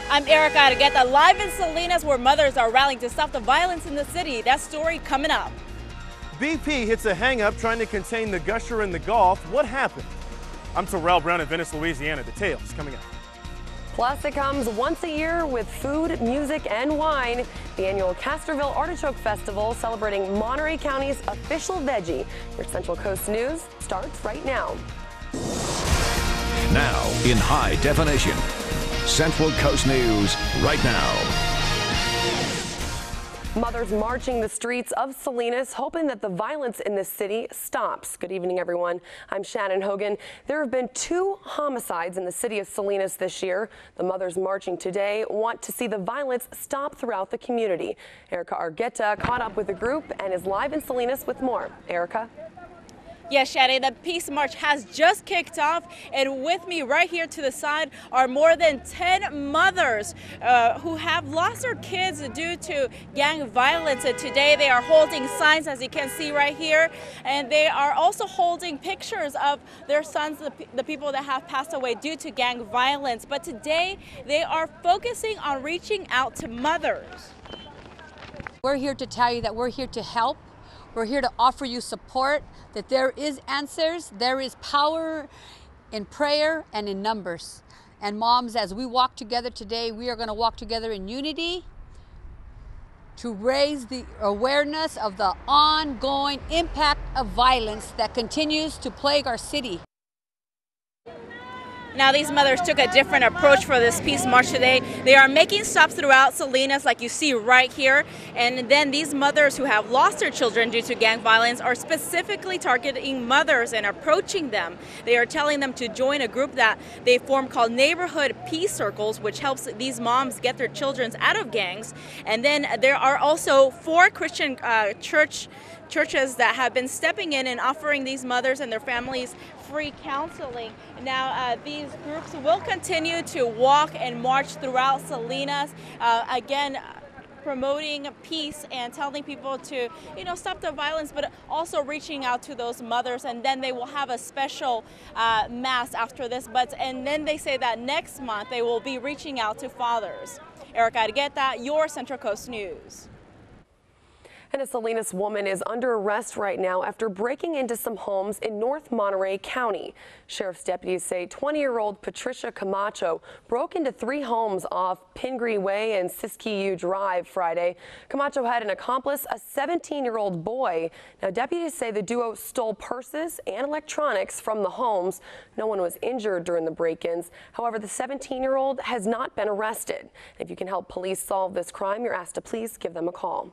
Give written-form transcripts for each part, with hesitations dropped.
I'm Erica Argueta, live in Salinas, where mothers are rallying to stop the violence in the city. That story coming up. BP hits a hang-up trying to contain the gusher in the Gulf. What happened? I'm Terrell Brown in Venice, Louisiana. Details coming up. Plus, it comes once a year with food, music, and wine. The annual Castroville Artichoke Festival celebrating Monterey County's official veggie. Your Central Coast News starts right now. Now in high definition. Central Coast News right now. Mothers marching the streets of Salinas, hoping that the violence in this city stops. Good evening, everyone. I'm Shannon Hogan. There have been 2 homicides in the city of Salinas this year. The mothers marching today want to see the violence stop throughout the community. Erica Argueta caught up with the group and is live in Salinas with more. Erica? Yes, Shannon, the Peace March has just kicked off, and with me right here to the side are more than 10 mothers who have lost their kids due to gang violence. And today they are holding signs, as you can see right here, and they are also holding pictures of their sons, the people that have passed away due to gang violence. But today they are focusing on reaching out to mothers. We're here to tell you that we're here to help. We're here to offer you support, that there is answers, there is power in prayer and in numbers. And moms, as we walk together today, we are going to walk together in unity to raise the awareness of the ongoing impact of violence that continues to plague our city. Now, these mothers took a different approach for this Peace March today. They are making stops throughout Salinas, like you see right here. And then these mothers who have lost their children due to gang violence are specifically targeting mothers and approaching them. They are telling them to join a group that they formed called Neighborhood Peace Circles, which helps these moms get their children out of gangs. And then there are also 4 Christian churches that have been stepping in and offering these mothers and their families free counseling. Now, these groups will continue to walk and march throughout Salinas, again, promoting peace and telling people to, stop the violence, but also reaching out to those mothers. And then they will have a special mass after this. And then they say that next month they will be reaching out to fathers. Erica Argueta, your Central Coast News. And a Salinas woman is under arrest right now after breaking into some homes in North Monterey County. Sheriff's deputies say 20-year-old Patricia Camacho broke into 3 homes off Pingree Way and Siskiyou Drive Friday. Camacho had an accomplice, a 17-year-old boy. Now, deputies say the duo stole purses and electronics from the homes. No one was injured during the break-ins. However, the 17-year-old has not been arrested. If you can help police solve this crime, you're asked to please give them a call.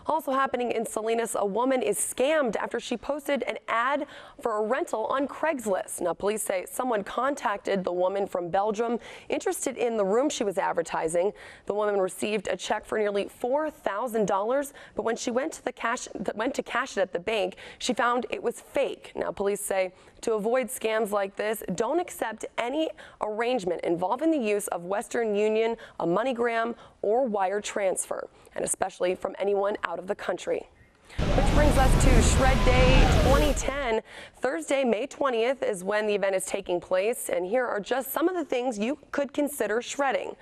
Also happening in Salinas, a woman is scammed after she posted an ad for a rental on Craigslist. Now, police say someone contacted the woman from Belgium interested in the room she was advertising. The woman received a check for nearly $4,000, but when she went to cash it at the bank, she found it was fake. Now, police say to avoid scams like this, don't accept any arrangement involving the use of Western Union, a MoneyGram, or wire transfer, and especially from anyone out of the country. Which brings us to Shred Day 2010. Thursday, May 20th is when the event is taking place, and here are just some of the things you could consider shredding.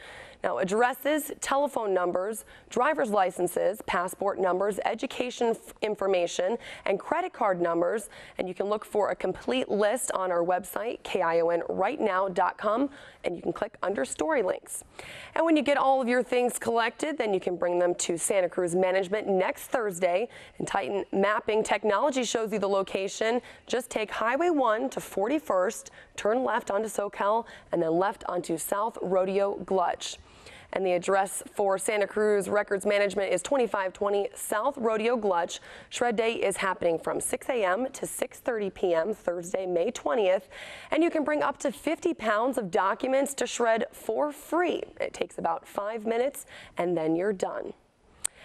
Now, addresses, telephone numbers, driver's licenses, passport numbers, education information, and credit card numbers. And you can look for a complete list on our website, KIONrightnow.com, and you can click under story links. And when you get all of your things collected, then you can bring them to Santa Cruz Management next Thursday. And Titan Mapping Technology shows you the location. Just take Highway 1 to 41st, turn left onto SoCal, and then left onto South Rodeo Gulch. And the address for Santa Cruz Records Management is 2520 South Rodeo Gulch. Shred Day is happening from 6 a.m. to 6:30 p.m. Thursday, May 20th. And you can bring up to 50 pounds of documents to shred for free. It takes about 5 minutes, and then you're done.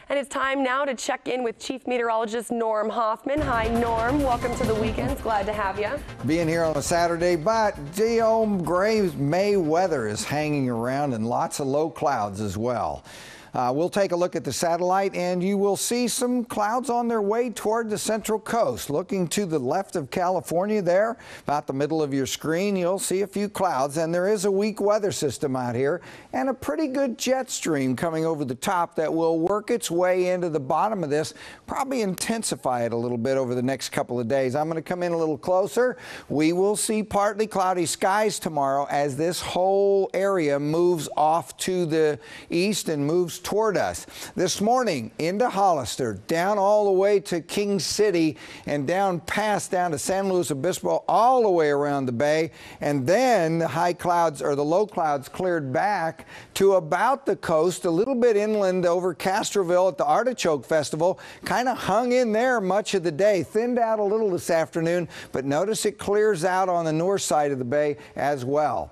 And it's time now to check in with Chief Meteorologist Norm Hoffman. Hi, Norm. Welcome to the weekends. Glad to have you. Being here on a Saturday, but gray May weather is hanging around and lots of low clouds as well. We'll take a look at the satellite, and you will see some clouds on their way toward the central coast. Looking to the left of California there, about the middle of your screen, you'll see a few clouds, and there is a weak weather system out here and a pretty good jet stream coming over the top that will work its way into the bottom of this, probably intensify it a little bit over the next couple of days. I'm going to come in a little closer. We will see partly cloudy skies tomorrow as this whole area moves off to the east and moves toward us. This morning into Hollister, down all the way to King City and down to San Luis Obispo, all the way around the bay, and then the high clouds or the low clouds cleared back to about the coast, a little bit inland over Castroville at the Artichoke Festival. Kind of hung in there much of the day, thinned out a little this afternoon, but notice it clears out on the north side of the bay as well.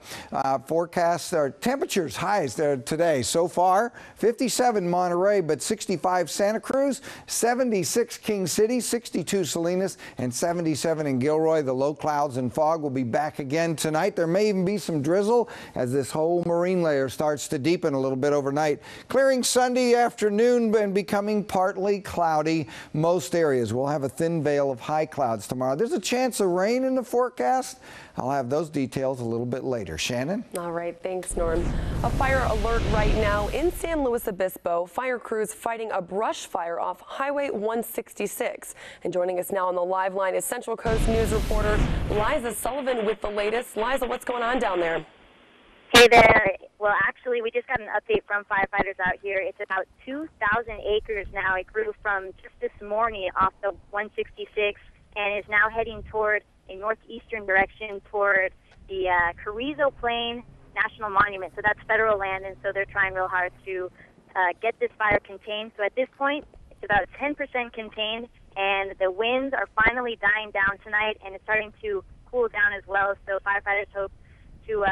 Forecasts are temperatures highs there today. So far, 57 Monterey, but 65 Santa Cruz, 76 King City, 62 Salinas, and 77 in Gilroy. The low clouds and fog will be back again tonight. There may even be some drizzle as this whole marine layer starts to deepen a little bit overnight. Clearing Sunday afternoon and becoming partly cloudy most areas. We'll have a thin veil of high clouds tomorrow. There's a chance of rain in the forecast. I'll have those details a little bit later. Shannon? All right, thanks, Norm. A fire alert right now in San Luis Obispo. Fire crews fighting a brush fire off Highway 166. And joining us now on the live line is Central Coast News reporter Liza Sullivan with the latest. Liza, what's going on down there? Hey there. Well, actually, we just got an update from firefighters out here. It's about 2,000 acres now. It grew from just this morning off the 166 and is now heading toward a northeastern direction toward the Carrizo Plain National Monument. So that's federal land, and so they're trying real hard to get this fire contained. So at this point, it's about 10% contained, and the winds are finally dying down tonight, and it's starting to cool down as well. So firefighters hope to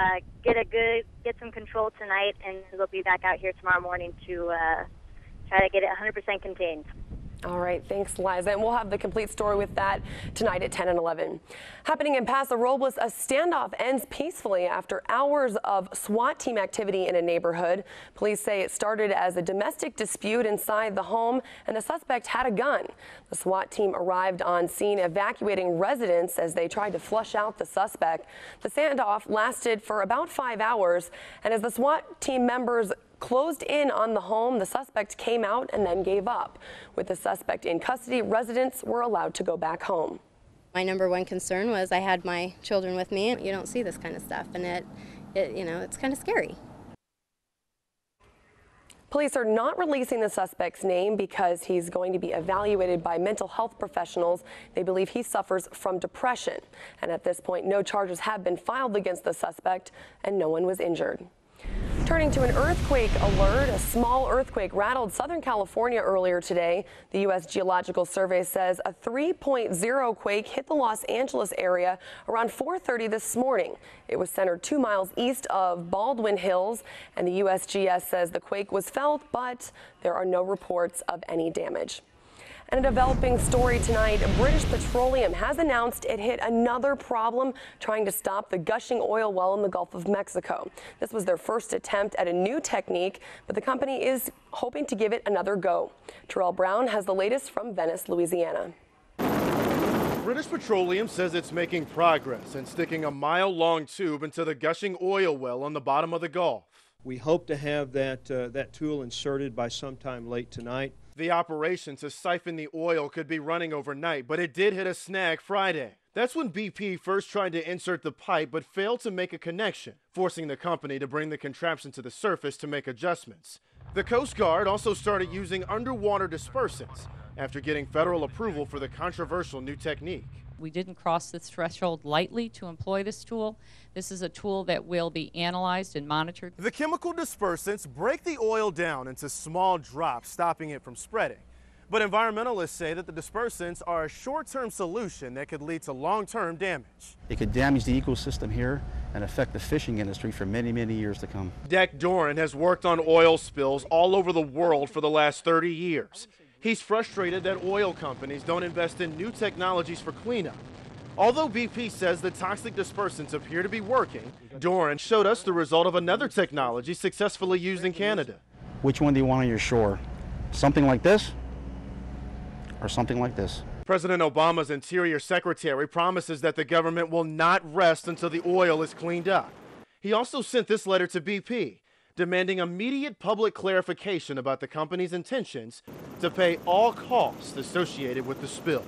get some control tonight, and they'll be back out here tomorrow morning to try to get it 100% contained. All right, thanks, Liza. And we'll have the complete story with that tonight at 10 and 11. Happening in Paso Robles, a standoff ends peacefully after hours of SWAT team activity in a neighborhood. Police say it started as a domestic dispute inside the home, and the suspect had a gun. The SWAT team arrived on scene, evacuating residents as they tried to flush out the suspect. The standoff lasted for about 5 hours, and as the SWAT team members closed in on the home, the suspect came out and then gave up. With the suspect in custody, residents were allowed to go back home. My number one concern was I had my children with me. You don't see this kind of stuff, and it's kind of scary. Police are not releasing the suspect's name because he's going to be evaluated by mental health professionals. They believe he suffers from depression. And at this point, no charges have been filed against the suspect, and no one was injured. Turning to an earthquake alert, a small earthquake rattled Southern California earlier today. The U.S. Geological Survey says a 3.0 quake hit the Los Angeles area around 4:30 this morning. It was centered 2 miles east of Baldwin Hills, and the USGS says the quake was felt, but there are no reports of any damage. And a developing story tonight, British Petroleum has announced it hit another problem trying to stop the gushing oil well in the Gulf of Mexico. This was their first attempt at a new technique, but the company is hoping to give it another go. Terrell Brown has the latest from Venice, Louisiana. British Petroleum says it's making progress and sticking a mile-long tube into the gushing oil well on the bottom of the Gulf. We hope to have that tool inserted by sometime late tonight. The operation to siphon the oil could be running overnight, but it did hit a snag Friday. That's when BP first tried to insert the pipe but failed to make a connection, forcing the company to bring the contraption to the surface to make adjustments. The Coast Guard also started using underwater dispersants after getting federal approval for the controversial new technique. We didn't cross this threshold lightly to employ this tool. This is a tool that will be analyzed and monitored. The chemical dispersants break the oil down into small drops, stopping it from spreading. But environmentalists say that the dispersants are a short-term solution that could lead to long-term damage. It could damage the ecosystem here and affect the fishing industry for many, many years to come. Deck Doran has worked on oil spills all over the world for the last 30 years. He's frustrated that oil companies don't invest in new technologies for cleanup. Although BP says the toxic dispersants appear to be working, Doran showed us the result of another technology successfully used in Canada. Which one do you want on your shore? Something like this or something like this? President Obama's Interior Secretary promises that the government will not rest until the oil is cleaned up. He also sent this letter to BP, demanding immediate public clarification about the company's intentions to pay all costs associated with the spill.